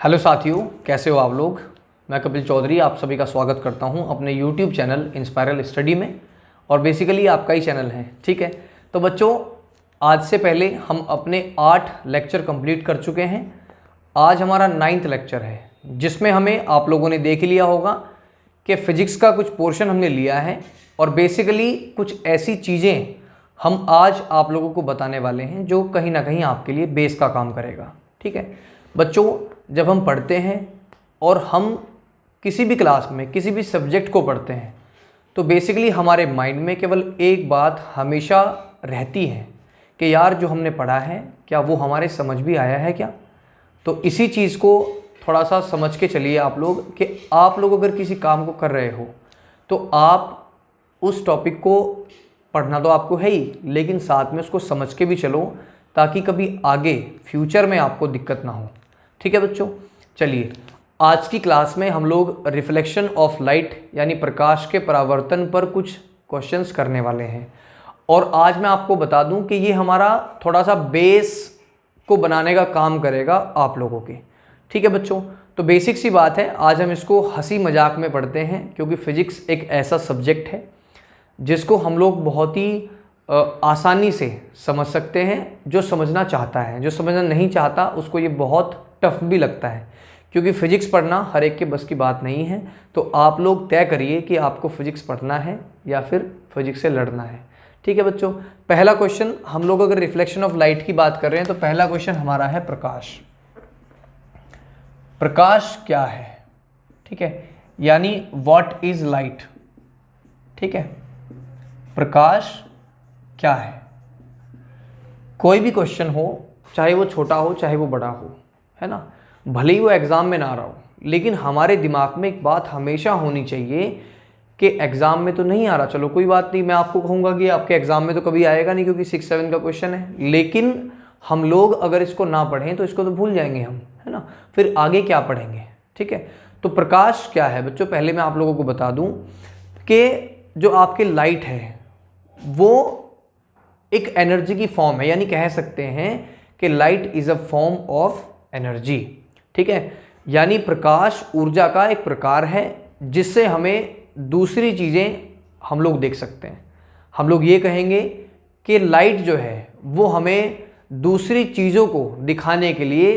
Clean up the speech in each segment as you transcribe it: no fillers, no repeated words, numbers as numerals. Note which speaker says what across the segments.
Speaker 1: Hello साथियों, कैसे हो आप लोग। मैं कपिल चौधरी आप सभी का स्वागत करता हूं अपने YouTube चैनल इंस्पायरल स्टडी में। और बेसिकली आपका ही चैनल है, ठीक है। तो बच्चों, आज से पहले हम अपने 8 लेक्चर कंप्लीट कर चुके हैं। आज हमारा 9th लेक्चर है, जिसमें हमें आप लोगों ने देख लिया होगा कि फिजिक्स का कुछ पोर्शन हमने लिया है और बेसिकली कुछ ऐसी चीज़ें हम आज आप लोगों को बताने वाले हैं जो कहीं ना कहीं आपके लिए बेस का काम करेगा, ठीक है। बच्चों, जब हम पढ़ते हैं और हम किसी भी क्लास में किसी भी सब्जेक्ट को पढ़ते हैं तो बेसिकली हमारे माइंड में केवल एक बात हमेशा रहती है कि यार जो हमने पढ़ा है क्या वो हमारे समझ भी आया है क्या। तो इसी चीज़ को थोड़ा सा समझ के चलिए आप लोग कि आप लोग अगर किसी काम को कर रहे हो तो आप उस टॉपिक को पढ़ना तो आपको है ही, लेकिन साथ में उसको समझ के भी चलो ताकि कभी आगे फ्यूचर में आपको दिक्कत ना हो, ठीक है बच्चों। चलिए, आज की क्लास में हम लोग रिफ्लेक्शन ऑफ लाइट यानी प्रकाश के परावर्तन पर कुछ क्वेश्चंस करने वाले हैं। और आज मैं आपको बता दूं कि ये हमारा थोड़ा सा बेस को बनाने का काम करेगा आप लोगों के, ठीक है बच्चों। तो बेसिक सी बात है, आज हम इसको हंसी मजाक में पढ़ते हैं क्योंकि फिजिक्स एक ऐसा सब्जेक्ट है जिसको हम लोग बहुत ही आसानी से समझ सकते हैं। जो समझना चाहता है, जो समझना नहीं चाहता उसको ये बहुत टफ भी लगता है, क्योंकि फिजिक्स पढ़ना हर एक के बस की बात नहीं है। तो आप लोग तय करिए कि आपको फिजिक्स पढ़ना है या फिर फिजिक्स से लड़ना है, ठीक है बच्चों। पहला क्वेश्चन, हम लोग अगर रिफ्लेक्शन ऑफ लाइट की बात कर रहे हैं तो पहला क्वेश्चन हमारा है प्रकाश। प्रकाश क्या है, ठीक है, यानी व्हाट इज लाइट, ठीक है। प्रकाश क्या है। कोई भी क्वेश्चन हो, चाहे वो छोटा हो चाहे वो बड़ा हो, है ना, भले ही वो एग्ज़ाम में ना रहा हो, लेकिन हमारे दिमाग में एक बात हमेशा होनी चाहिए कि एग्ज़ाम में तो नहीं आ रहा, चलो कोई बात नहीं, मैं आपको कहूँगा कि आपके एग्ज़ाम में तो कभी आएगा नहीं क्योंकि 6-7 का क्वेश्चन है, लेकिन हम लोग अगर इसको ना पढ़ें तो इसको तो भूल जाएंगे हम, है ना, फिर आगे क्या पढ़ेंगे, ठीक है। तो प्रकाश क्या है बच्चों, पहले मैं आप लोगों को बता दूँ कि जो आपकी लाइट है वो एक एनर्जी की फॉर्म है, यानी कह सकते हैं कि light is a form of energy, ठीक है। यानी प्रकाश ऊर्जा का एक प्रकार है जिससे हमें दूसरी चीज़ें हम लोग देख सकते हैं। हम लोग ये कहेंगे कि लाइट जो है वो हमें दूसरी चीज़ों को दिखाने के लिए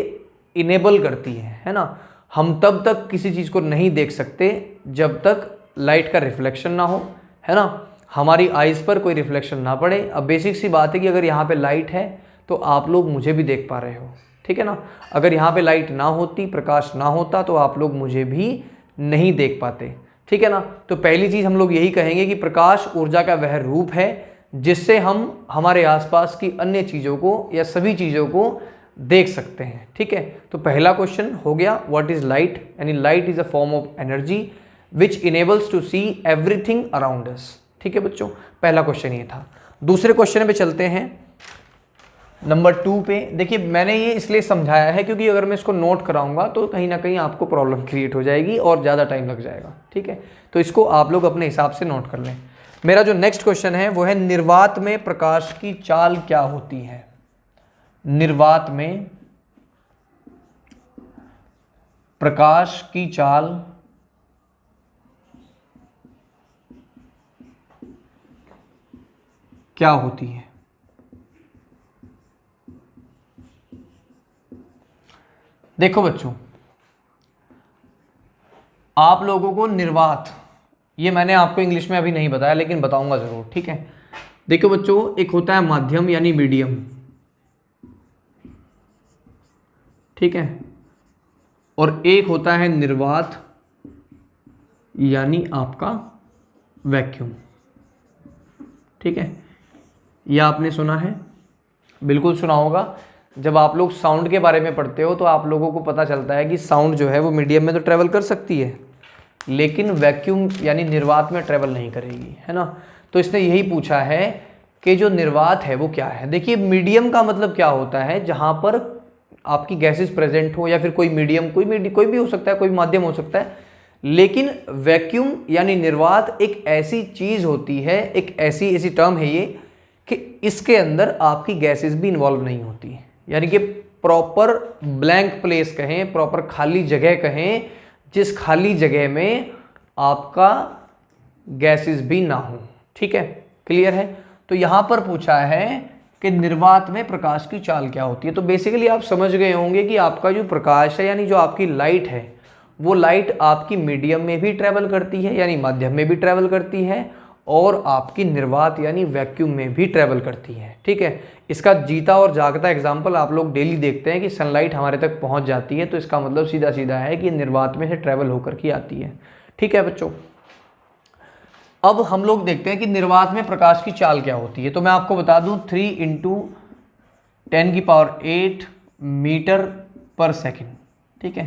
Speaker 1: इनेबल करती है ना। हम तब तक किसी चीज़ को नहीं देख सकते जब तक लाइट का रिफ्लेक्शन ना हो, है ना, हमारी आइज़ पर कोई रिफ्लेक्शन ना पड़े। अब बेसिक सी बात है कि अगर यहाँ पे लाइट है तो आप लोग मुझे भी देख पा रहे हो, ठीक है ना। अगर यहाँ पे लाइट ना होती, प्रकाश ना होता तो आप लोग मुझे भी नहीं देख पाते, ठीक है ना। तो पहली चीज़ हम लोग यही कहेंगे कि प्रकाश ऊर्जा का वह रूप है जिससे हम हमारे आसपास की अन्य चीज़ों को या सभी चीज़ों को देख सकते हैं, ठीक है। तो पहला क्वेश्चन हो गया, व्हाट इज़ लाइट, यानी light is a form of energy which enables to see everything around us, ठीक है बच्चों। पहला क्वेश्चन ये था। दूसरे क्वेश्चन पे चलते हैं, नंबर 2 पे। देखिए, मैंने ये इसलिए समझाया है क्योंकि अगर मैं इसको नोट कराऊंगा तो कहीं ना कहीं आपको प्रॉब्लम क्रिएट हो जाएगी और ज़्यादा टाइम लग जाएगा, ठीक है। तो इसको आप लोग अपने हिसाब से नोट कर लें। मेरा जो नेक्स्ट क्वेश्चन है वो है, निर्वात में प्रकाश की चाल क्या होती है। निर्वात में प्रकाश की चाल क्या होती है। देखो बच्चों, आप लोगों को निर्वात, ये मैंने आपको इंग्लिश में अभी नहीं बताया लेकिन बताऊंगा जरूर, ठीक है। देखो बच्चों, एक होता है माध्यम यानी मीडियम, ठीक है, और एक होता है निर्वात यानी आपका वैक्यूम, ठीक है। यह आपने सुना है, बिल्कुल सुना होगा। जब आप लोग साउंड के बारे में पढ़ते हो तो आप लोगों को पता चलता है कि साउंड जो है वो मीडियम में तो ट्रैवल कर सकती है लेकिन वैक्यूम यानी निर्वात में ट्रैवल नहीं करेगी, है ना। तो इसने यही पूछा है कि जो निर्वात है वो क्या है। देखिए, मीडियम का मतलब क्या होता है, जहाँ पर आपकी गैसेस प्रेजेंट हो या फिर कोई मीडियम, कोई भी हो सकता है, कोई माध्यम हो सकता है। लेकिन वैक्यूम यानी निर्वात एक ऐसी चीज़ होती है, एक ऐसी टर्म है ये कि इसके अंदर आपकी गैसेस भी इन्वॉल्व नहीं होती, यानी कि प्रॉपर ब्लैंक प्लेस कहें, प्रॉपर खाली जगह कहें, जिस खाली जगह में आपका गैसेस भी ना हो। ठीक है, क्लियर है। तो यहां पर पूछा है कि निर्वात में प्रकाश की चाल क्या होती है। तो बेसिकली आप समझ गए होंगे कि आपका जो प्रकाश है यानी जो आपकी लाइट है, वो लाइट आपकी मीडियम में भी ट्रेवल करती है यानी माध्यम में भी ट्रेवल करती है, और आपकी निर्वात यानी वैक्यूम में भी ट्रेवल करती है। ठीक है, इसका जीता और जागता एग्जाम्पल आप लोग डेली देखते हैं कि सनलाइट हमारे तक पहुंच जाती है, तो इसका मतलब सीधा सीधा है कि निर्वात में से ट्रेवल होकर के आती है। ठीक है बच्चों, अब हम लोग देखते हैं कि निर्वात में प्रकाश की चाल क्या होती है। तो मैं आपको बता दूं 3 × 10⁸ मीटर पर सेकेंड। ठीक है,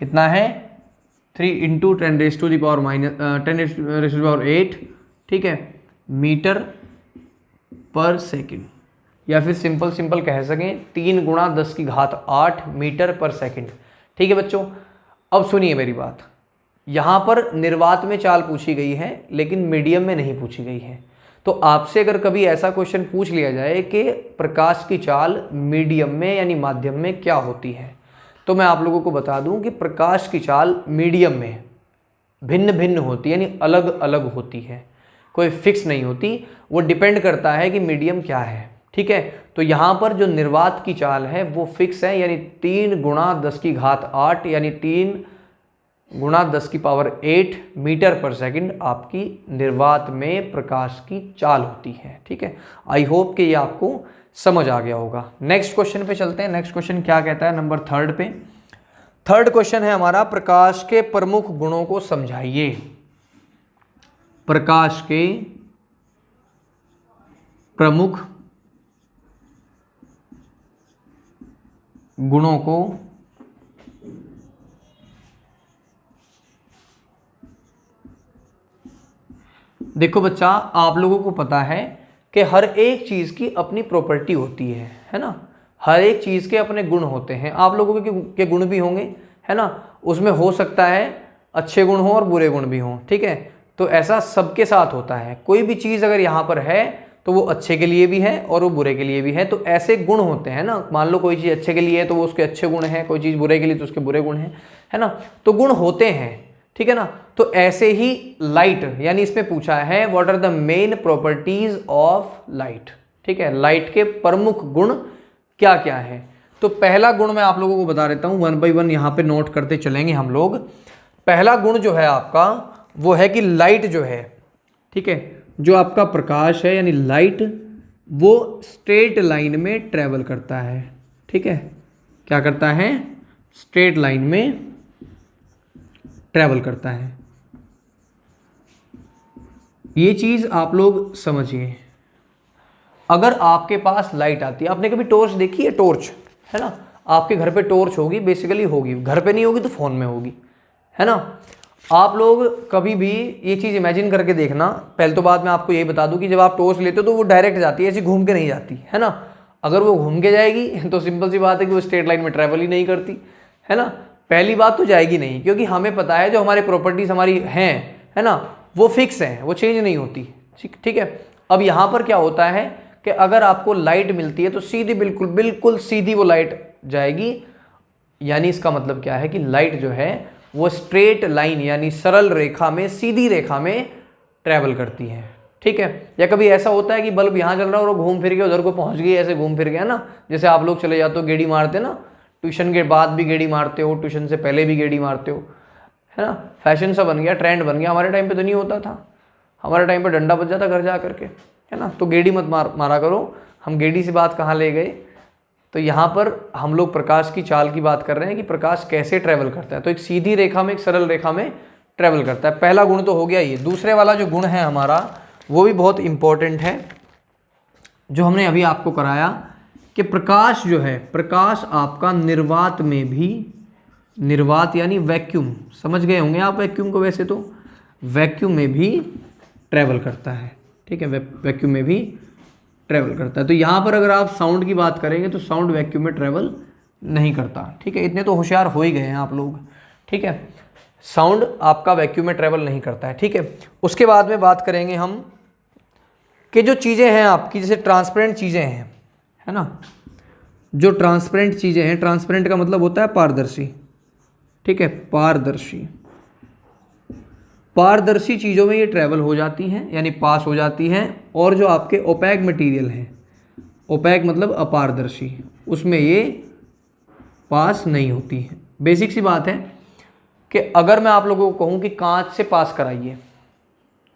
Speaker 1: कितना है 3 × 10⁻8, ठीक है, मीटर पर सेकेंड, या फिर सिंपल कह सकें 3 × 10⁸ मीटर पर सेकेंड। ठीक है बच्चों, अब सुनिए मेरी बात, यहाँ पर निर्वात में चाल पूछी गई है लेकिन मीडियम में नहीं पूछी गई है। तो आपसे अगर कभी ऐसा क्वेश्चन पूछ लिया जाए कि प्रकाश की चाल मीडियम में यानी माध्यम में क्या होती है, तो मैं आप लोगों को बता दूं कि प्रकाश की चाल मीडियम में भिन्न भिन्न होती है यानी अलग अलग होती है, कोई फिक्स नहीं होती, वो डिपेंड करता है कि मीडियम क्या है। ठीक है, तो यहाँ पर जो निर्वात की चाल है वो फिक्स है यानी 3 × 10⁸ यानी 3 × 10⁸ मीटर पर सेकंड आपकी निर्वात में प्रकाश की चाल होती है। ठीक है, आई होप कि ये आपको समझ आ गया होगा। नेक्स्ट क्वेश्चन पे चलते हैं। नेक्स्ट क्वेश्चन क्या कहता है, नंबर 3 पे। थर्ड क्वेश्चन है हमारा, प्रकाश के प्रमुख गुणों को समझाइए। प्रकाश के प्रमुख गुणों को देखो बच्चा, आप लोगों को पता है कि हर एक चीज़ की अपनी प्रॉपर्टी होती है ना, हर एक चीज़ के अपने गुण होते हैं। आप लोगों के गुण भी होंगे, है ना, उसमें हो सकता है अच्छे गुण हो और बुरे गुण भी हों। ठीक है, तो ऐसा सबके साथ होता है। कोई भी चीज़ अगर यहाँ पर है तो वो अच्छे के लिए भी है और वो बुरे के लिए भी है। तो ऐसे गुण होते हैं ना, मान लो कोई चीज़ अच्छे के लिए है तो वो उसके अच्छे गुण हैं, कोई चीज़ बुरे के लिए तो उसके बुरे गुण हैं, है ना, तो गुण होते हैं। ठीक है ना, तो ऐसे ही लाइट, यानी इसमें पूछा है what are the main properties of light. ठीक है, लाइट के प्रमुख गुण क्या क्या है। तो पहला गुण मैं आप लोगों को बता देता हूं, 1 बाय 1 यहाँ पे नोट करते चलेंगे हम लोग। पहला गुण जो है आपका वो है कि लाइट जो है, ठीक है, जो आपका प्रकाश है यानी लाइट, वो स्ट्रेट लाइन में ट्रेवल करता है। ठीक है, क्या करता है, स्ट्रेट लाइन में ट्रेवल करता है। ये चीज आप लोग समझिए। अगर आपके पास लाइट आती है, आपने कभी टॉर्च देखी है, टॉर्च, है ना, आपके घर पे टॉर्च होगी, बेसिकली होगी, घर पे नहीं होगी तो फोन में होगी, है ना। आप लोग कभी भी ये चीज़ इमेजिन करके देखना। पहले तो बात मैं आपको यही बता दूं कि जब आप टॉर्च लेते हो तो वो डायरेक्ट जाती है, ऐसी घूम के नहीं जाती, है ना। अगर वो घूम के जाएगी तो सिंपल सी बात है कि वो स्ट्रेट लाइन में ट्रैवल ही नहीं करती, है ना। पहली बात तो जाएगी नहीं, क्योंकि हमें पता है जो हमारी प्रॉपर्टीज हमारी हैं, है ना, वो फिक्स हैं, वो चेंज नहीं होती। ठीक है, अब यहाँ पर क्या होता है कि अगर आपको लाइट मिलती है तो सीधी बिल्कुल सीधी वो लाइट जाएगी। यानी इसका मतलब क्या है कि लाइट जो है वो स्ट्रेट लाइन यानी सरल रेखा में, सीधी रेखा में ट्रैवल करती है। ठीक है, या कभी ऐसा होता है कि बल्ब यहाँ जल रहा है और वो घूम फिर के उधर को पहुंच गई, ऐसे घूम फिर गया ना, जैसे आप लोग चले जाते हो गेड़ी मारते ना, ट्यूशन के बाद भी गेड़ी मारते हो, ट्यूशन से पहले भी गेड़ी मारते हो, है ना, फैशन सा बन गया, ट्रेंड बन गया। हमारे टाइम पे तो नहीं होता था, हमारे टाइम पे डंडा बज जाता घर जा करके, है ना। तो गेड़ी मत मारा करो। हम गेड़ी से बात कहाँ ले गए, तो यहाँ पर हम लोग प्रकाश की चाल की बात कर रहे हैं कि प्रकाश कैसे ट्रैवल करता है। तो एक सीधी रेखा में, एक सरल रेखा में ट्रैवल करता है। पहला गुण तो हो गया ये। दूसरे वाला जो गुण है हमारा वो भी बहुत इंपॉर्टेंट है, जो हमने अभी आपको कराया कि प्रकाश जो है, प्रकाश आपका निर्वात में भी, निर्वात यानी वैक्यूम, समझ गए होंगे आप वैक्यूम को, वैसे तो वैक्यूम में भी ट्रैवल करता है। ठीक है, वैक्यूम में भी ट्रैवल करता है। तो यहाँ पर अगर आप साउंड की बात करेंगे तो साउंड वैक्यूम में ट्रैवल नहीं करता। ठीक है, इतने तो होशियार हो ही गए हैं आप लोग। ठीक है, साउंड आपका वैक्यूम में ट्रैवल नहीं करता है। ठीक है, उसके बाद में बात करेंगे हम कि जो चीज़ें हैं आपकी, जैसे ट्रांसपेरेंट चीज़ें हैं, है ना, जो ट्रांसपेरेंट चीज़ें हैं, ट्रांसपेरेंट का मतलब होता है पारदर्शी, ठीक है, पारदर्शी, पारदर्शी चीज़ों में ये ट्रैवल हो जाती हैं यानी पास हो जाती हैं, और जो आपके ओपैक मटेरियल हैं, ओपैक मतलब अपारदर्शी, उसमें ये पास नहीं होती है। बेसिक सी बात है कि अगर मैं आप लोगों को कहूँ कि कांच से पास कराइए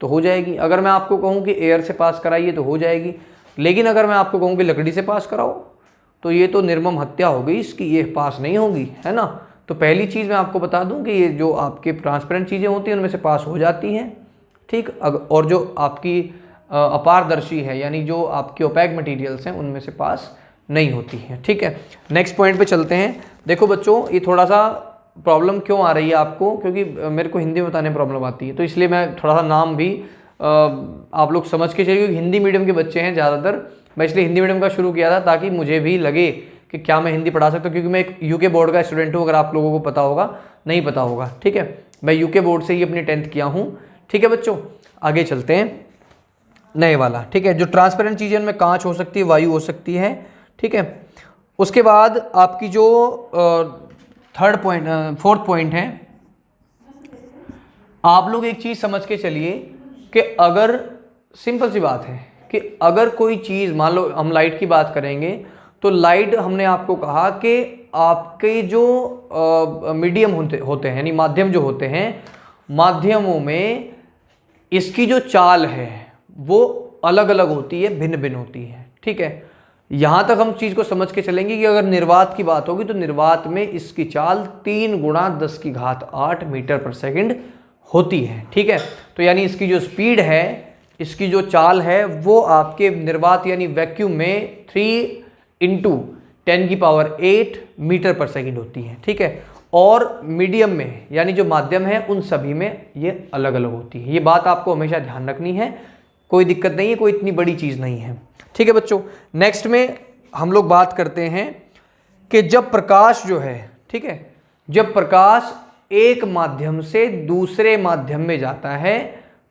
Speaker 1: तो हो जाएगी, अगर मैं आपको कहूँ कि एयर से पास कराइए तो हो जाएगी, लेकिन अगर मैं आपको कहूँ कि लकड़ी से पास कराओ तो ये तो निर्मम हत्या हो गई इसकी, ये पास नहीं होगी, है ना। तो पहली चीज़ मैं आपको बता दूं कि ये जो आपके ट्रांसपेरेंट चीज़ें होती हैं उनमें से पास हो जाती हैं, ठीक। और जो आपकी अपारदर्शी है यानी जो आपकी ओपैक मटेरियल्स हैं उनमें से पास नहीं होती हैं, ठीक है। नेक्स्ट पॉइंट पे चलते हैं। देखो बच्चों, ये थोड़ा सा प्रॉब्लम क्यों आ रही है आपको, क्योंकि मेरे को हिंदी में बताने में प्रॉब्लम आती है, तो इसलिए मैं थोड़ा सा नाम भी आप लोग समझ के चलिए, क्योंकि हिंदी मीडियम के बच्चे हैं ज़्यादातर, मैं इसलिए हिंदी मीडियम का शुरू किया था ताकि मुझे भी लगे कि क्या मैं हिंदी पढ़ा सकता हूँ, क्योंकि मैं एक यूके बोर्ड का स्टूडेंट हूँ, अगर आप लोगों को पता होगा, नहीं पता होगा, ठीक है। मैं यूके बोर्ड से ही अपनी 10th किया हूँ, ठीक है बच्चों। आगे चलते हैं, नए वाला, ठीक है। जो ट्रांसपेरेंट चीज़ें उनमें कांच हो सकती है, वायु हो सकती है, ठीक है। उसके बाद आपकी जो फोर्थ पॉइंट है, आप लोग एक चीज़ समझ के चलिए कि अगर, सिंपल सी बात है कि अगर कोई चीज़, मान लो हम लाइट की बात करेंगे, तो लाइट हमने आपको कहा कि आपके जो मीडियम होते हैं यानी माध्यम जो होते हैं, माध्यमों में इसकी जो चाल है वो अलग अलग होती है, भिन्न भिन्न होती है, ठीक है। यहाँ तक हम चीज़ को समझ के चलेंगे कि अगर निर्वात की बात होगी तो निर्वात में इसकी चाल 3 × 10⁸ मीटर पर सेकंड होती है, ठीक है। तो यानी इसकी जो स्पीड है, इसकी जो चाल है, वो आपके निर्वात यानी वैक्यूम में 3 × 10⁸ मीटर पर सेकंड होती है, ठीक है। और मीडियम में यानी जो माध्यम है उन सभी में ये अलग अलग होती है। ये बात आपको हमेशा ध्यान रखनी है, कोई दिक्कत नहीं है, कोई इतनी बड़ी चीज़ नहीं है, ठीक है बच्चों। नेक्स्ट में हम लोग बात करते हैं कि जब प्रकाश जो है, ठीक है, जब प्रकाश एक माध्यम से दूसरे माध्यम में जाता है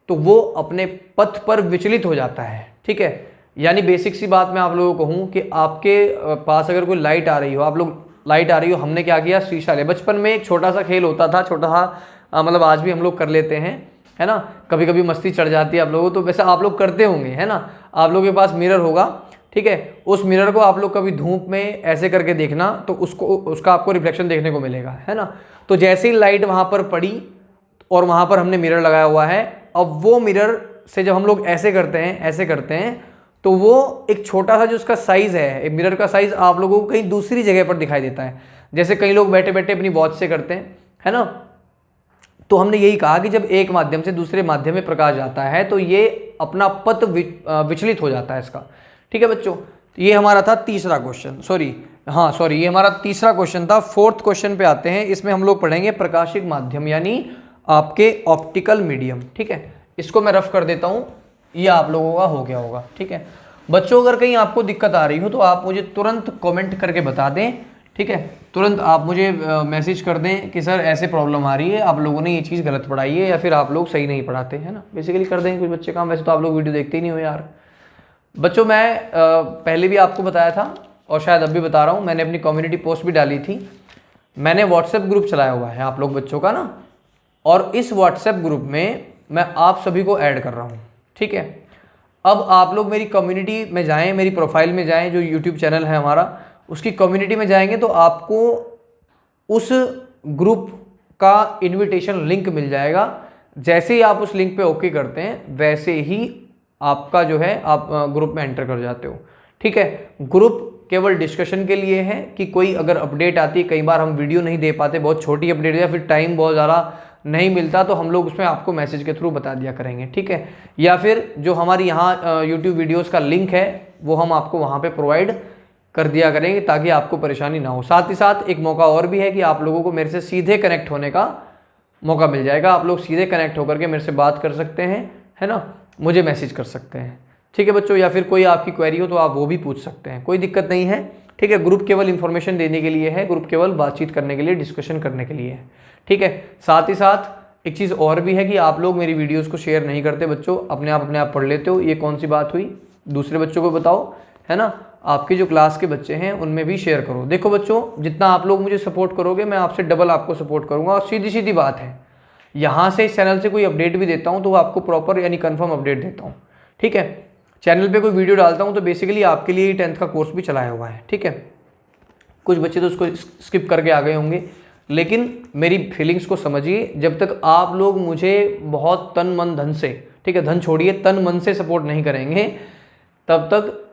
Speaker 1: तो वो अपने पथ पर विचलित हो जाता है, ठीक है। यानी बेसिक सी बात मैं आप लोगों को कहूँ कि आपके पास अगर कोई लाइट आ रही हो, आप लोग लाइट आ रही हो, हमने क्या किया, शीशा ले। बचपन में एक छोटा सा खेल होता था, छोटा सा मतलब आज भी हम लोग कर लेते हैं, है ना। कभी कभी मस्ती चढ़ जाती है आप लोगों, तो वैसे आप लोग करते होंगे, है ना। आप लोगों के पास मिरर होगा, ठीक है, उस मिरर को आप लोग कभी धूप में ऐसे करके देखना तो उसका आपको रिफ्लेक्शन देखने को मिलेगा, है ना। तो जैसे ही लाइट वहाँ पर पड़ी और वहाँ पर हमने मिरर लगाया हुआ है, अब वो मिरर से जब हम लोग ऐसे करते हैं, ऐसे करते हैं, तो वो एक छोटा सा जो उसका साइज़ है, एक मिरर का साइज़ आप लोगों को कहीं दूसरी जगह पर दिखाई देता है। जैसे कई लोग बैठे बैठे अपनी वॉच से करते हैं, है ना। तो हमने यही कहा कि जब एक माध्यम से दूसरे माध्यम में प्रकाश जाता है तो ये अपना पथ विचलित हो जाता है इसका, ठीक है बच्चों। ये हमारा था तीसरा क्वेश्चन, ये हमारा तीसरा क्वेश्चन था। फोर्थ क्वेश्चन पे आते हैं, इसमें हम लोग पढ़ेंगे प्रकाशिक माध्यम यानी आपके ऑप्टिकल मीडियम, ठीक है। इसको मैं रफ कर देता हूँ, ये आप लोगों का हो गया होगा, ठीक है बच्चों। अगर कहीं आपको दिक्कत आ रही हो तो आप मुझे तुरंत कमेंट करके बता दें, ठीक है। तुरंत आप मुझे मैसेज कर दें कि सर ऐसे प्रॉब्लम आ रही है, आप लोगों ने ये चीज़ गलत पढ़ाई है या फिर आप लोग सही नहीं पढ़ाते, है ना। बेसिकली कर देंगे कुछ बच्चे काम, वैसे तो आप लोग वीडियो देखते ही नहीं हो यार बच्चों। मैं पहले भी आपको बताया था और शायद अब भी बता रहा हूँ, मैंने अपनी कम्युनिटी पोस्ट भी डाली थी। मैंने व्हाट्सएप ग्रुप चलाया हुआ है आप लोग बच्चों का ना, और इस व्हाट्सएप ग्रुप में मैं आप सभी को ऐड कर रहा हूँ, ठीक है। अब आप लोग मेरी कम्युनिटी में जाएं, मेरी प्रोफाइल में जाएं, जो यूट्यूब चैनल है हमारा, उसकी कम्युनिटी में जाएंगे तो आपको उस ग्रुप का इनविटेशन लिंक मिल जाएगा। जैसे ही आप उस लिंक पे ओके करते हैं वैसे ही आपका जो है आप ग्रुप में एंटर कर जाते हो, ठीक है। ग्रुप केवल डिस्कशन के लिए है कि कोई अगर अपडेट आती है, कई बार हम वीडियो नहीं दे पाते, बहुत छोटी अपडेट या फिर टाइम बहुत ज़्यादा नहीं मिलता, तो हम लोग उसमें आपको मैसेज के थ्रू बता दिया करेंगे, ठीक है। या फिर जो हमारी यहाँ यूट्यूब वीडियोस का लिंक है वो हम आपको वहाँ पे प्रोवाइड कर दिया करेंगे ताकि आपको परेशानी ना हो। साथ ही साथ एक मौका और भी है कि आप लोगों को मेरे से सीधे कनेक्ट होने का मौका मिल जाएगा। आप लोग सीधे कनेक्ट होकर के मेरे से बात कर सकते हैं, है ना, मुझे मैसेज कर सकते हैं, ठीक है बच्चों। या फिर कोई आपकी क्वेरी हो तो आप वो भी पूछ सकते हैं, कोई दिक्कत नहीं है, ठीक है। ग्रुप केवल इन्फॉर्मेशन देने के लिए है, ग्रुप केवल बातचीत करने के लिए, डिस्कशन करने के लिए है, ठीक है। साथ ही साथ एक चीज़ और भी है कि आप लोग मेरी वीडियोस को शेयर नहीं करते बच्चों, अपने आप पढ़ लेते हो। ये कौन सी बात हुई, दूसरे बच्चों को बताओ, है ना, आपके जो क्लास के बच्चे हैं उनमें भी शेयर करो। देखो बच्चों, जितना आप लोग मुझे सपोर्ट करोगे मैं आपसे डबल आपको सपोर्ट करूँगा। और सीधी सीधी बात है, यहाँ से इस चैनल से कोई अपडेट भी देता हूँ तो वो आपको प्रॉपर यानी कन्फर्म अपडेट देता हूँ, ठीक है। चैनल पे कोई वीडियो डालता हूँ तो बेसिकली आपके लिए 10th का कोर्स भी चलाया हुआ है, ठीक है। कुछ बच्चे तो उसको स्किप करके आ गए होंगे, लेकिन मेरी फीलिंग्स को समझिए। जब तक आप लोग मुझे बहुत तन मन धन से, ठीक है, धन छोड़िए, तन मन से सपोर्ट नहीं करेंगे, तब तक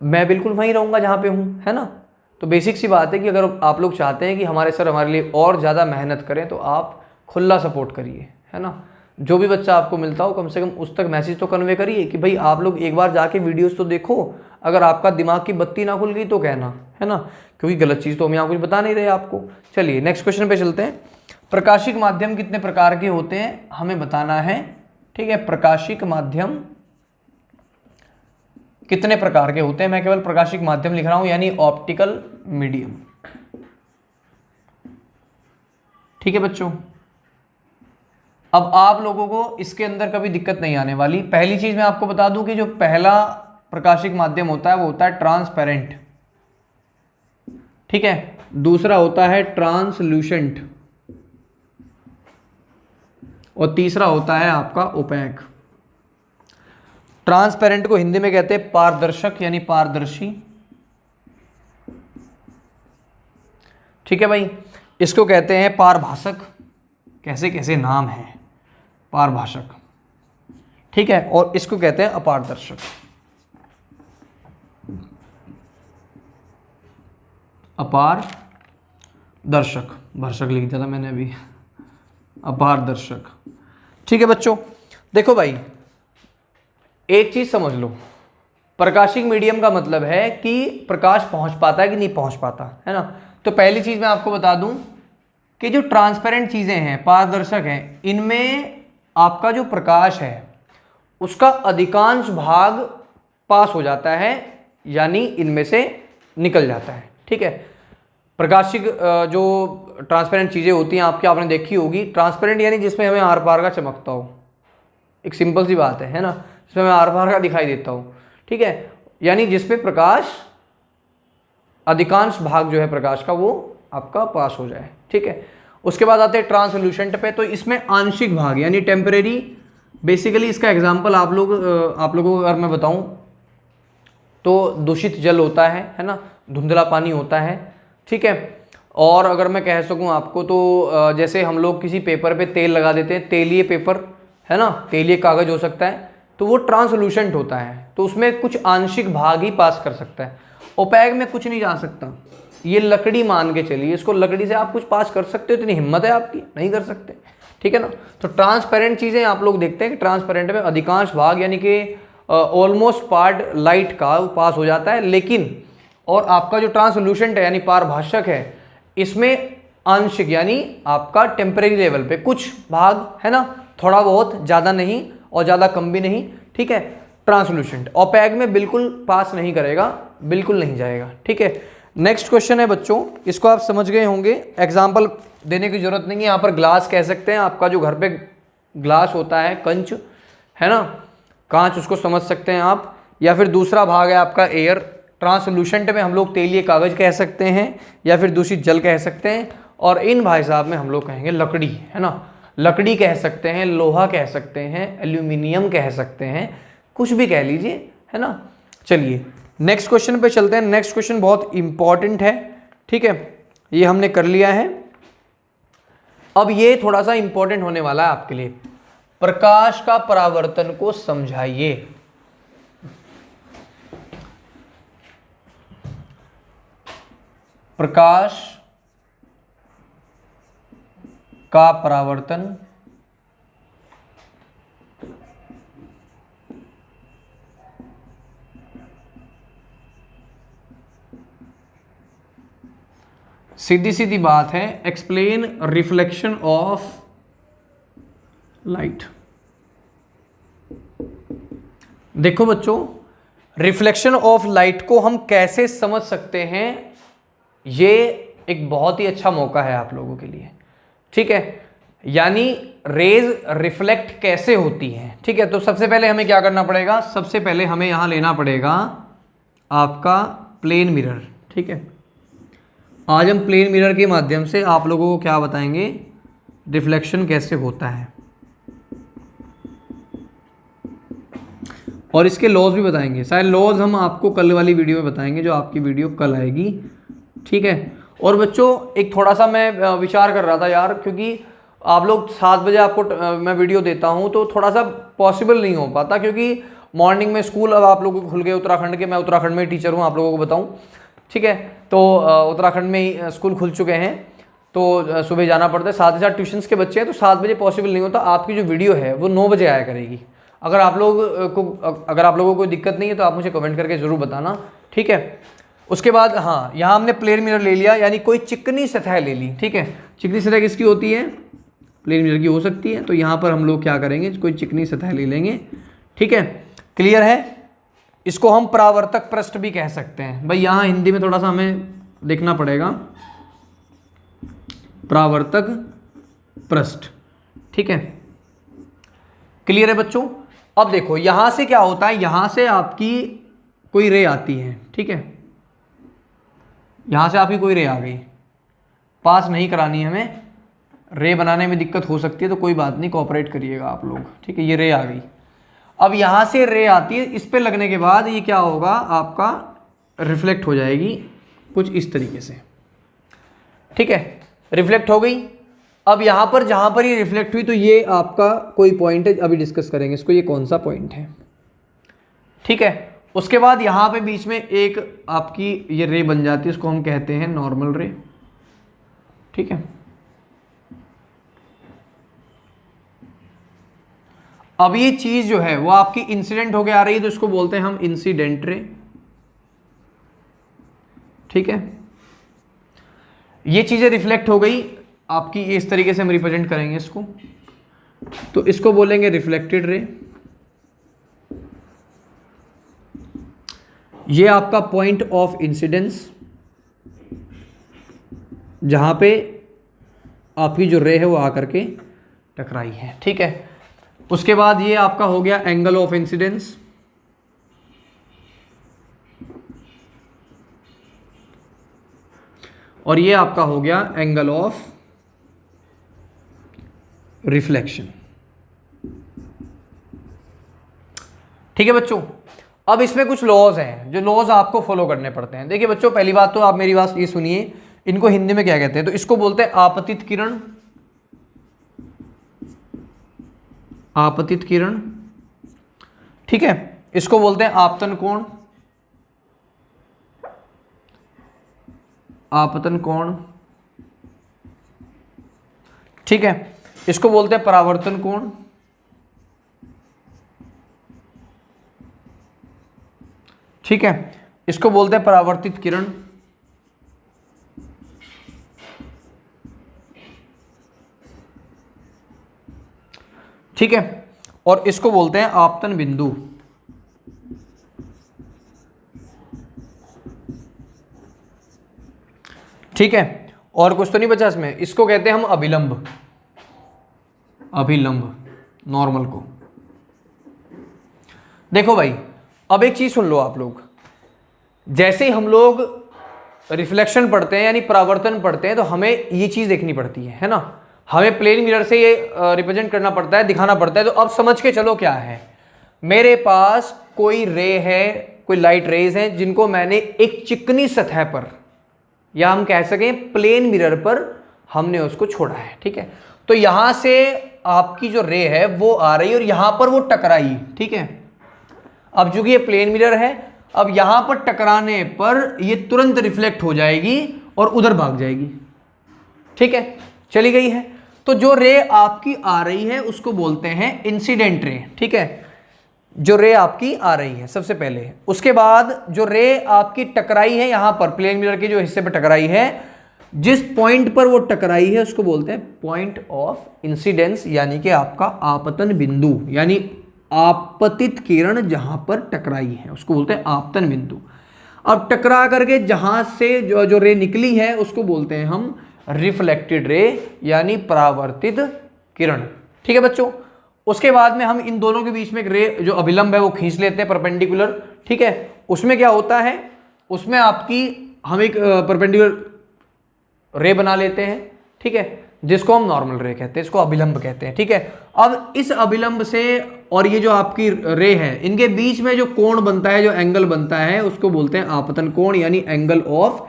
Speaker 1: मैं बिल्कुल वहीं रहूँगा जहाँ पे हूँ, है ना। तो बेसिक सी बात है कि अगर आप लोग चाहते हैं कि हमारे सर हमारे लिए और ज़्यादा मेहनत करें तो आप खुला सपोर्ट करिए, है ना। जो भी बच्चा आपको मिलता हो कम से कम उस तक मैसेज तो कन्वे करिए कि भाई आप लोग एक बार जाके वीडियोस तो देखो। अगर आपका दिमाग की बत्ती ना खुल गई तो कहना, है ना, क्योंकि गलत चीज़ तो हम यहाँ कुछ बता नहीं रहे आपको। चलिए नेक्स्ट क्वेश्चन पे चलते हैं। प्रकाशिक माध्यम कितने प्रकार के होते हैं हमें बताना है, ठीक है। प्रकाशिक माध्यम कितने प्रकार के होते हैं, मैं केवल प्रकाशिक माध्यम लिख रहा हूं, यानी ऑप्टिकल मीडियम, ठीक है बच्चों। अब आप लोगों को इसके अंदर कभी दिक्कत नहीं आने वाली। पहली चीज मैं आपको बता दूं कि जो पहला प्रकाशिक माध्यम होता है वो होता है ट्रांसपेरेंट, ठीक है। दूसरा होता है ट्रांसल्यूसेंट और तीसरा होता है आपका ओपैक। ट्रांसपेरेंट को हिंदी में कहते हैं पारदर्शक यानी पारदर्शी, ठीक है भाई। इसको कहते हैं पारभाषक, कैसे कैसे नाम है, पारभाषक, ठीक है। और इसको कहते हैं अपारदर्शक। अपारदर्शक, भर्शक लिख दिया था मैंने अभी, अपारदर्शक, ठीक है बच्चों। देखो भाई एक चीज समझ लो, प्रकाशिक मीडियम का मतलब है कि प्रकाश पहुंच पाता है कि नहीं पहुंच पाता, है ना। तो पहली चीज मैं आपको बता दूं कि जो ट्रांसपेरेंट चीजें हैं, पारदर्शक हैं, इनमें आपका जो प्रकाश है उसका अधिकांश भाग पास हो जाता है, यानी इनमें से निकल जाता है, ठीक है। प्रकाशिक जो ट्रांसपेरेंट चीजें होती हैं आपने देखी होगी, ट्रांसपेरेंट यानी जिसमें हमें आर पार का चमकता हो, एक सिंपल सी बात है ना, जिसमें मैं आर पार का दिखाई देता हूँ, ठीक है। यानी जिसमें प्रकाश अधिकांश भाग जो है प्रकाश का वो आपका पास हो जाए, ठीक है। उसके बाद आते हैं ट्रांसल्यूसेंट पे, तो इसमें आंशिक भाग यानी टेम्परेरी, बेसिकली इसका एग्जांपल आप लोगों को अगर मैं बताऊं तो दूषित जल होता है ना, धुंधला पानी होता है, ठीक है। और अगर मैं कह सकूं आपको तो जैसे हम लोग किसी पेपर पे तेल लगा देते हैं, तेलीय पेपर, है ना, तेलीय कागज हो सकता है, तो वो ट्रांसलूसेंट होता है, तो उसमें कुछ आंशिक भाग ही पास कर सकता है। ओपैक में कुछ नहीं जा सकता, ये लकड़ी मान के चलिए, इसको लकड़ी से आप कुछ पास कर सकते हो, इतनी हिम्मत है आपकी, नहीं कर सकते, ठीक है ना। तो ट्रांसपेरेंट चीज़ें आप लोग देखते हैं कि ट्रांसपेरेंट में अधिकांश भाग यानी कि ऑलमोस्ट पार्ट लाइट का पास हो जाता है, लेकिन और आपका जो ट्रांसलूसेंट है यानी पारभाषक है, इसमें आंशिक यानी आपका टेम्परेरी लेवल पे कुछ भाग, है ना, थोड़ा बहुत, ज़्यादा नहीं और ज़्यादा कम भी नहीं, ठीक है, ट्रांसलूसेंट। ओपैक में बिल्कुल पास नहीं करेगा, बिल्कुल नहीं जाएगा, ठीक है। नेक्स्ट क्वेश्चन है बच्चों, इसको आप समझ गए होंगे, एग्जाम्पल देने की जरूरत नहीं है। यहाँ पर ग्लास कह सकते हैं, आपका जो घर पे ग्लास होता है, कंच, है ना, कांच, उसको समझ सकते हैं आप। या फिर दूसरा भाग है आपका एयर, ट्रांसलूसेंट में हम लोग तेलीय कागज कह सकते हैं या फिर दूषित जल कह सकते हैं। और इन भाई साहब में हम लोग कहेंगे लकड़ी, है ना, लकड़ी कह सकते हैं, लोहा कह सकते हैं, एल्यूमिनियम कह सकते हैं, कुछ भी कह लीजिए, है ना। चलिए नेक्स्ट क्वेश्चन पे चलते हैं। नेक्स्ट क्वेश्चन बहुत इंपॉर्टेंट है, ठीक है, ये हमने कर लिया है। अब ये थोड़ा सा इंपॉर्टेंट होने वाला है आपके लिए, प्रकाश का परावर्तन को समझाइए। प्रकाश का परावर्तन सीधी सीधी बात है, एक्सप्लेन रिफ्लेक्शन ऑफ लाइट। देखो बच्चों, रिफ्लेक्शन ऑफ लाइट को हम कैसे समझ सकते हैं, ये एक बहुत ही अच्छा मौका है आप लोगों के लिए, ठीक है। यानी रेज रिफ्लेक्ट कैसे होती हैं, ठीक है। तो सबसे पहले हमें क्या करना पड़ेगा, सबसे पहले हमें यहां लेना पड़ेगा आपका प्लेन मिरर। ठीक है, आज हम प्लेन मिरर के माध्यम से आप लोगों को क्या बताएंगे, रिफ्लेक्शन कैसे होता है और इसके लॉज भी बताएंगे। शायद लॉज हम आपको कल वाली वीडियो में बताएंगे, जो आपकी वीडियो कल आएगी। ठीक है, और बच्चों एक थोड़ा सा मैं विचार कर रहा था यार, क्योंकि आप लोग 7 बजे आपको मैं वीडियो देता हूँ तो थोड़ा सा पॉसिबल नहीं हो पाता, क्योंकि मॉर्निंग में स्कूल अब आप लोगों को खुल गए उत्तराखंड के। मैं उत्तराखंड में टीचर हूँ, आप लोगों को बताऊँ। ठीक है, तो उत्तराखंड में ही स्कूल खुल चुके हैं, तो सुबह जाना पड़ता है। साथ ही साथ ट्यूशन्स के बच्चे हैं, तो 7 बजे पॉसिबल नहीं होता। आपकी जो वीडियो है वो 9 बजे आया करेगी। अगर आप लोगों को कोई दिक्कत नहीं है तो आप मुझे कमेंट करके ज़रूर बताना। ठीक है, उसके बाद हाँ, यहाँ हमने प्लेन मिरर ले लिया, यानी कोई चिकनी सतह ले ली। ठीक है, चिकनी सतह किसकी होती है, प्लेन मिरर की हो सकती है। तो यहाँ पर हम लोग क्या करेंगे, कोई चिकनी सतह ले लेंगे। ठीक है, क्लियर है। इसको हम परावर्तक पृष्ठ भी कह सकते हैं। भाई यहाँ हिंदी में थोड़ा सा हमें देखना पड़ेगा, परावर्तक पृष्ठ। ठीक है, क्लियर है बच्चों। अब देखो यहां से क्या होता है, यहां से आपकी कोई रे आती है। ठीक है, यहां से आपकी कोई रे आ गई, पास नहीं करानी है हमें, रे बनाने में दिक्कत हो सकती है, तो कोई बात नहीं, कोऑपरेट करिएगा आप लोग। ठीक है, ये रे आ गई। अब यहां से रे आती है, इस पे लगने के बाद ये क्या होगा, आपका रिफ्लेक्ट हो जाएगी कुछ इस तरीके से। ठीक है, रिफ्लेक्ट हो गई। अब यहां पर जहां पर ये रिफ्लेक्ट हुई, तो ये आपका कोई पॉइंट है, अभी डिस्कस करेंगे इसको, ये कौन सा पॉइंट है। ठीक है, उसके बाद यहां पे बीच में एक आपकी ये रे बन जाती है, इसको हम कहते हैं नॉर्मल रे। ठीक है, अब ये चीज जो है वो आपकी इंसिडेंट होके आ रही है, तो इसको बोलते हैं हम इंसिडेंट रे। ठीक है, ये चीजें रिफ्लेक्ट हो गई आपकी, इस तरीके से हम रिप्रेजेंट करेंगे इसको, तो इसको बोलेंगे रिफ्लेक्टेड रे। ये आपका पॉइंट ऑफ इंसिडेंस, जहां पे आपकी जो रे है वो आकर के टकराई है। ठीक है, उसके बाद ये आपका हो गया एंगल ऑफ इंसिडेंस। और ये आपका हो गया एंगल ऑफ रिफ्लेक्शन। ठीक है बच्चों, अब इसमें कुछ लॉज हैं, जो लॉज आपको फॉलो करने पड़ते हैं। देखिए बच्चों, पहली बात तो आप मेरी बात ये सुनिए, इनको हिंदी में क्या कहते हैं, तो इसको बोलते हैं आपतित किरण। आपतित किरण। ठीक है, इसको बोलते हैं आपतन कोण। आपतन कोण। ठीक है, इसको बोलते हैं परावर्तन कोण। ठीक है, इसको बोलते हैं परावर्तित किरण। ठीक है, और इसको बोलते हैं आपतन बिंदु। ठीक है, और कुछ तो नहीं बचा इसमें, इसको कहते हैं हम अभिलंब। अभिलंब नॉर्मल को। देखो भाई, अब एक चीज सुन लो आप लोग, जैसे ही हम लोग रिफ्लेक्शन पढ़ते हैं यानी परावर्तन पढ़ते हैं, तो हमें ये चीज देखनी पड़ती है ना, हमें प्लेन मिरर से ये रिप्रेजेंट करना पड़ता है, दिखाना पड़ता है। तो अब समझ के चलो क्या है, मेरे पास कोई रे है, कोई लाइट रेज है, जिनको मैंने एक चिकनी सतह पर, या हम कह सकें प्लेन मिरर पर, हमने उसको छोड़ा है। ठीक है, तो यहां से आपकी जो रे है वो आ रही है और यहां पर वो टकराई। ठीक है, अब चूंकि ये प्लेन मिरर है, अब यहां पर टकराने पर ये तुरंत रिफ्लेक्ट हो जाएगी और उधर भाग जाएगी। ठीक है, चली गई है। तो जो रे आपकी आ रही है उसको बोलते हैं इंसिडेंट रे। ठीक है, जो रे आपकी आ रही है सबसे पहले, उसके बाद जो रे आपकी टकराई है यहां पर प्लेन मिरर के जो हिस्से पर टकराई है, जिस पॉइंट पर वो टकराई है उसको बोलते हैं पॉइंट ऑफ इंसिडेंस, यानी कि आपका आपतन बिंदु, यानी आपतित किरण जहां पर टकराई है उसको बोलते हैं आपतन बिंदु। अब टकरा करके जहां से जो रे निकली है उसको बोलते हैं हम रिफ्लेक्टेड रे, यानी परावर्तित किरण। ठीक है बच्चों, उसके बाद में हम इन दोनों के बीच में एक रे जो अभिलंब है वो खींच लेते हैं परपेंडिकुलर। ठीक है, उसमें क्या होता है, उसमें आपकी हम एक परपेंडिकुलर रे बना लेते हैं, ठीक है, जिसको हम नॉर्मल रे कहते हैं, इसको अभिलंब कहते हैं, ठीक है। अब इस अभिलंब से और ये जो आपकी रे है, इनके बीच में जो कोण बनता है, जो एंगल बनता है, उसको बोलते हैं आपतन कोण यानी एंगल ऑफ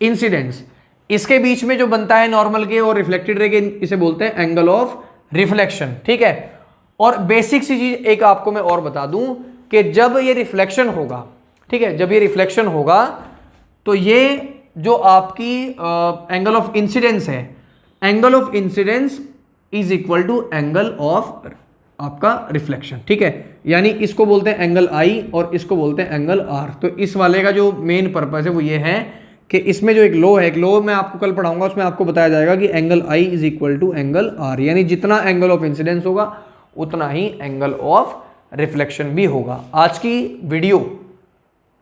Speaker 1: इंसिडेंस। इसके बीच में जो बनता है नॉर्मल के और रिफ्लेक्टेड रे के, इसे बोलते हैं एंगल ऑफ रिफ्लेक्शन, ठीक है। और बेसिक सी चीज एक आपको मैं और बता दूं कि जब ये रिफ्लेक्शन होगा, ठीक है, जब ये रिफ्लेक्शन होगा तो ये जो आपकी एंगल ऑफ इंसिडेंस है, angle of incidence is equal to angle of आपका रिफ्लेक्शन, ठीक है। यानी इसको बोलते हैं एंगल आई और इसको बोलते हैं एंगल आर। तो इस वाले का जो मेन पर्पस है वो ये है कि इसमें जो एक लॉ है, एक लॉ मैं आपको कल पढ़ाऊंगा, उसमें आपको बताया जाएगा कि angle I is equal to angle R, यानी जितना एंगल ऑफ इंसिडेंस होगा उतना ही एंगल ऑफ रिफ्लेक्शन भी होगा। आज की वीडियो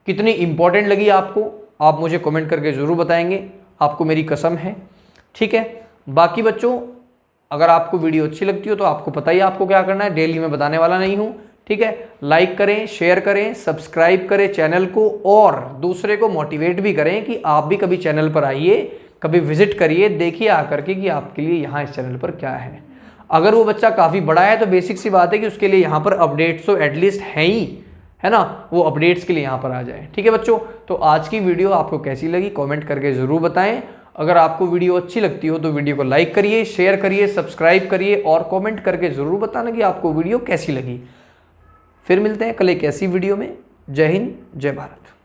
Speaker 1: कितनी इंपॉर्टेंट लगी आपको, आप मुझे कमेंट करके जरूर बताएंगे, आपको मेरी कसम है, ठीक है। बाकी बच्चों, अगर आपको वीडियो अच्छी लगती हो तो आपको पता ही आपको क्या करना है, डेली मैं बताने वाला नहीं हूं, ठीक है। लाइक करें, शेयर करें, सब्सक्राइब करें चैनल को और दूसरे को मोटिवेट भी करें कि आप भी कभी चैनल पर आइए, कभी विजिट करिए, देखिए आकर के कि आपके लिए यहाँ इस चैनल पर क्या है। अगर वो बच्चा काफ़ी बड़ा है तो बेसिक सी बात है कि उसके लिए यहाँ पर अपडेट्स तो एटलीस्ट हैं ही, है ना, वो अपडेट्स के लिए यहाँ पर आ जाए, ठीक है बच्चों। तो आज की वीडियो आपको कैसी लगी कमेंट करके ज़रूर बताएं। अगर आपको वीडियो अच्छी लगती हो तो वीडियो को लाइक करिए, शेयर करिए, सब्सक्राइब करिए और कमेंट करके ज़रूर बताना कि आपको वीडियो कैसी लगी। फिर मिलते हैं कल एक ऐसी वीडियो में। जय हिंद, जय भारत।